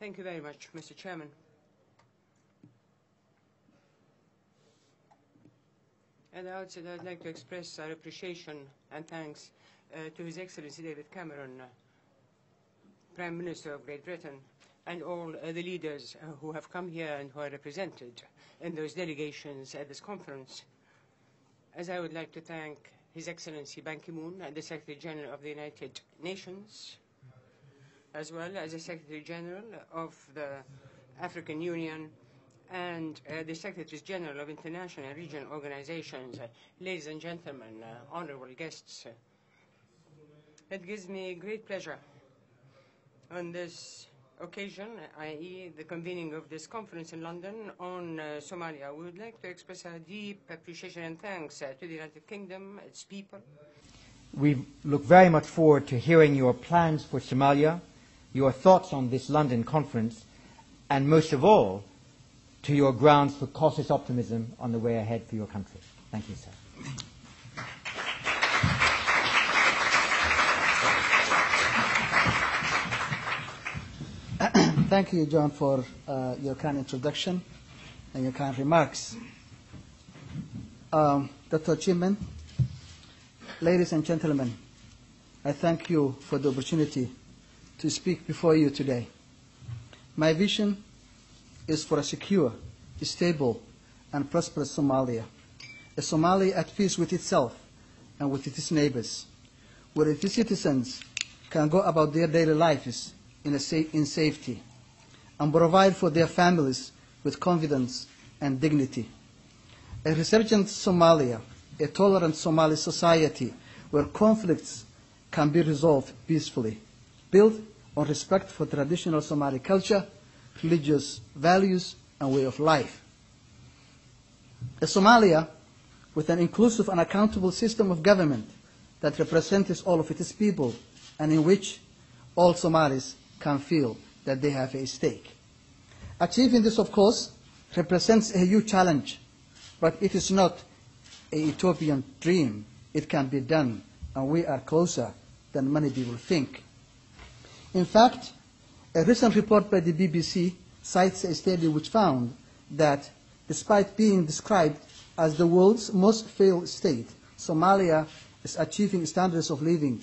Thank you very much, Mr. Chairman. At the outset, I'd like to express our appreciation and thanks to His Excellency David Cameron, Prime Minister of Great Britain, and all the leaders who have come here and who are represented in those delegations at this conference. As I would like to thank His Excellency Ban Ki-moon, the Secretary General of the United Nations, as well as the Secretary General of the African Union and the Secretaries General of international and regional organizations. Ladies and gentlemen, honorable guests, it gives me great pleasure on this occasion, i.e. the convening of this conference in London on Somalia. We would like to express our deep appreciation and thanks to the United Kingdom, its people. We look very much forward to hearing your plans for Somalia, your thoughts on this London conference, and most of all, to your grounds for cautious optimism on the way ahead for your country. Thank you, sir. Thank you, John, for your kind introduction and your kind remarks. Dr. Chimman, ladies and gentlemen, I thank you for the opportunity to speak before you today. My vision is for a secure, stable, and prosperous Somalia, a Somalia at peace with itself and with its neighbors, where its citizens can go about their daily lives in safety and provide for their families with confidence and dignity. A resurgent Somalia, a tolerant Somali society where conflicts can be resolved peacefully, built on respect for traditional Somali culture, religious values, and way of life. A Somalia with an inclusive and accountable system of government that represents all of its people and in which all Somalis can feel that they have a stake. Achieving this, of course, represents a huge challenge, but it is not a utopian dream. It can be done, and we are closer than many people think. In fact, a recent report by the BBC cites a study which found that despite being described as the world's most failed state, Somalia is achieving standards of living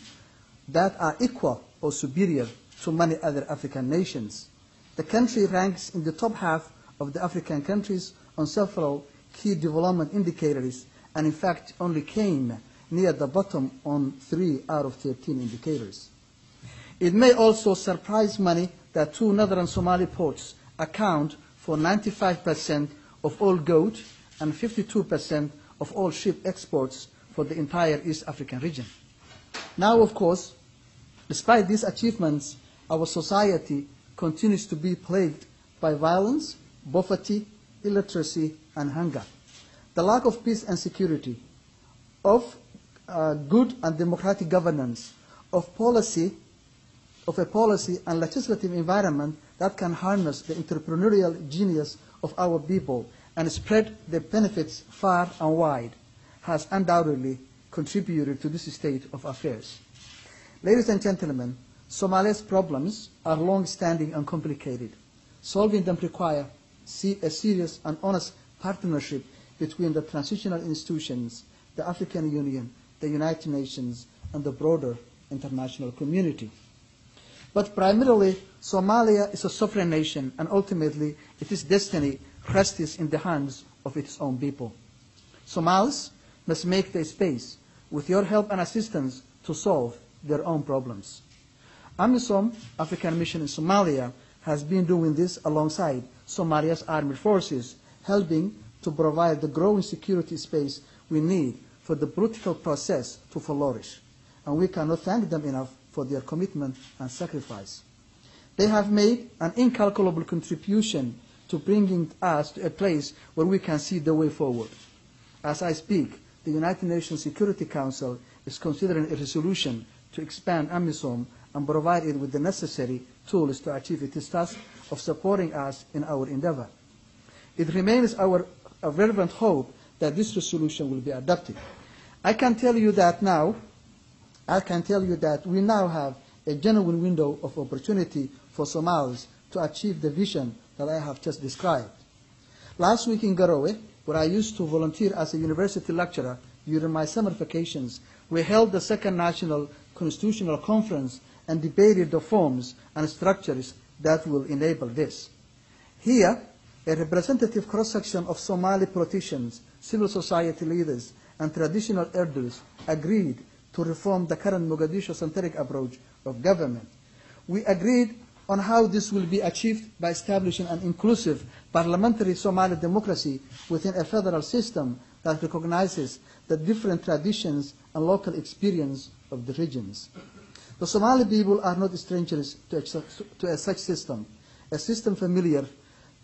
that are equal or superior to many other African nations. The country ranks in the top half of the African countries on several key development indicators, and in fact only came near the bottom on 3 out of 13 indicators. It may also surprise many that 2 northern Somali ports account for 95% of all goat and 52% of all sheep exports for the entire East African region. Now, of course, despite these achievements, our society continues to be plagued by violence, poverty, illiteracy, and hunger. The lack of peace and security, of good and democratic governance, of a policy and legislative environment that can harness the entrepreneurial genius of our people and spread the benefits far and wide, has undoubtedly contributed to this state of affairs. Ladies and gentlemen, Somalia's problems are long-standing and complicated. Solving them require a serious and honest partnership between the transitional institutions, the African Union, the United Nations, and the broader international community. But primarily, Somalia is a sovereign nation, and ultimately, its destiny rests in the hands of its own people. Somalis must make the space, with your help and assistance, to solve their own problems. AMISOM, African Mission in Somalia, has been doing this alongside Somalia's armed forces, helping to provide the growing security space we need for the political process to flourish. And we cannot thank them enough for their commitment and sacrifice. They have made an incalculable contribution to bringing us to a place where we can see the way forward. As I speak, the United Nations Security Council is considering a resolution to expand AMISOM and provide it with the necessary tools to achieve its task of supporting us in our endeavor. It remains our fervent hope that this resolution will be adopted. I can tell you that we now have a genuine window of opportunity for Somalis to achieve the vision that I have just described. Last week in Garowe, where I used to volunteer as a university lecturer during my summer vacations, we held the second National Constitutional Conference and debated the forms and structures that will enable this. Here, a representative cross-section of Somali politicians, civil society leaders, and traditional elders agreed to reform the current Mogadishu-centric approach of government. We agreed on how this will be achieved by establishing an inclusive parliamentary Somali democracy within a federal system that recognizes the different traditions and local experience of the regions. The Somali people are not strangers to such system, a system familiar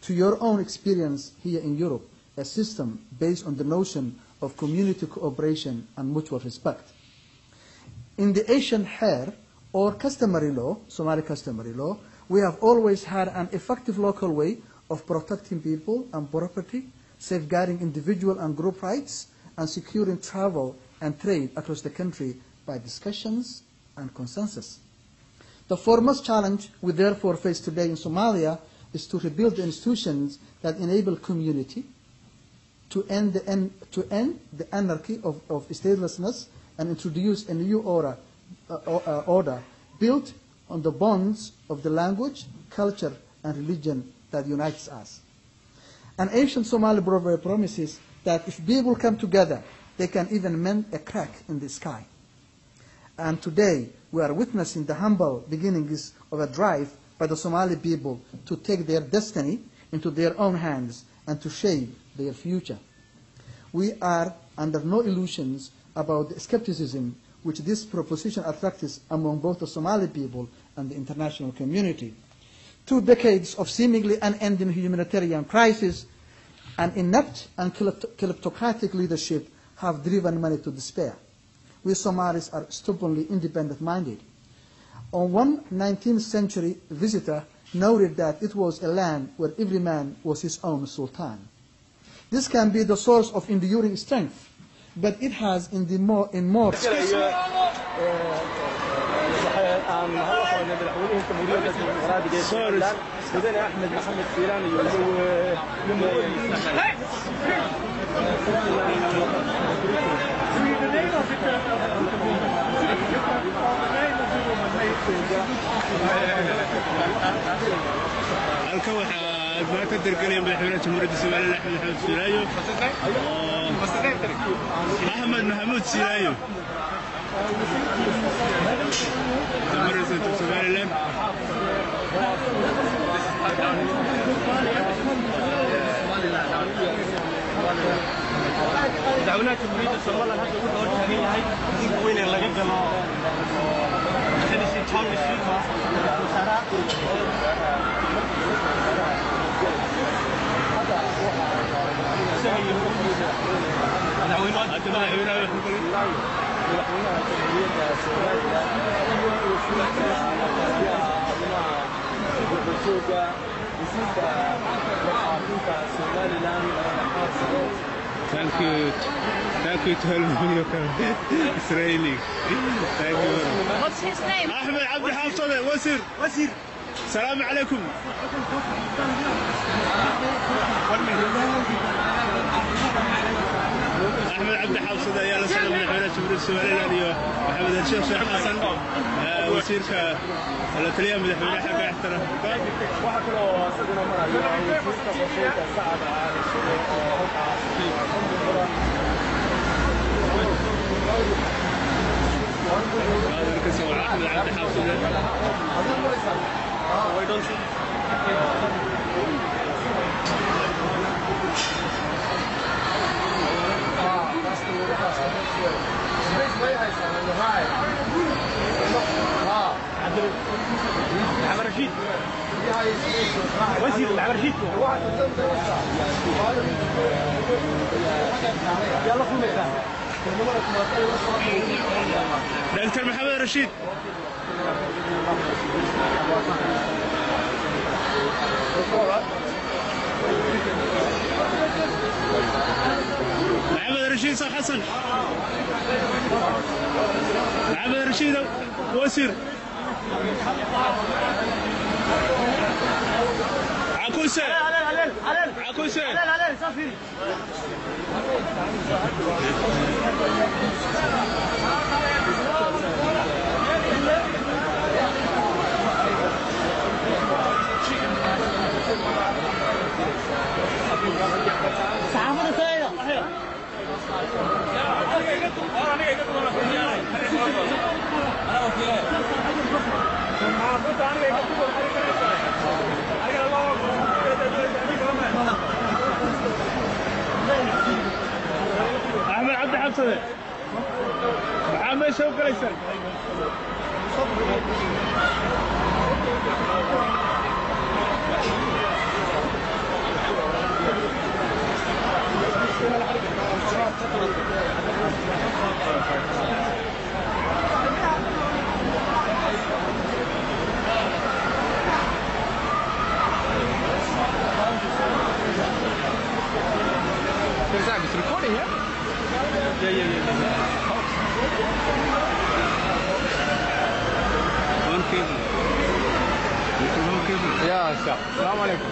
to your own experience here in Europe, a system based on the notion of community cooperation and mutual respect. In the Asian hair, or customary law, Somali customary law, we have always had an effective local way of protecting people and property, safeguarding individual and group rights, and securing travel and trade across the country by discussions and consensus. The foremost challenge we therefore face today in Somalia is to rebuild the institutions that enable community, to end the anarchy of statelessness, and introduce a new order built on the bonds of the language, culture, and religion that unites us. An ancient Somali proverb promises that if people come together, they can even mend a crack in the sky. And today, we are witnessing the humble beginnings of a drive by the Somali people to take their destiny into their own hands and to shape their future. We are under no illusions about the skepticism which this proposition attracts among both the Somali people and the international community. 2 decades of seemingly unending humanitarian crisis and inept and kleptocratic leadership have driven many to despair. We Somalis are stubbornly independent-minded. One 19th century visitor noted that it was a land where every man was his own sultan. This can be the source of enduring strength, but it has in more halkan waxaa baa ka dirgalay madaxweynaha jamhuuriyadda Soomaaliya Axmed Maxamuud Siiraayo jamhuuriyadda Soomaaliland دعونا تريد الصومال هذا هو الجميع هاي وين اللي قبله هذا شيء تام الشيء ما وسارة دعونا Thank you to help me, Israeli. Thank you. What's his name? Ahmed Abdi Hafsade, Wasir. Salam alaikum. Ahmed Abdi Hafsade, يا الله سلام عليكم شباب السوالي اليوم محمد الشيخ شيخ حسن وزير التلية مدحونا حق احترام واحد كله سدنا مرة وزير كبسيط ساعد على هذا الكسر أحمد عبد الحافظ why don't you عمر رشيد وزير عمر رشيد يلا في المكان دكتور محمد رشيد محمد رشيد صح حسن محمد رشيد وسير عكوسة عكوسة أحمد عبد حفصة محمد شوقي ليسن It's recording, yeah? Yeah. One cable. One cable. Yeah, sir. Assalamu alaikum.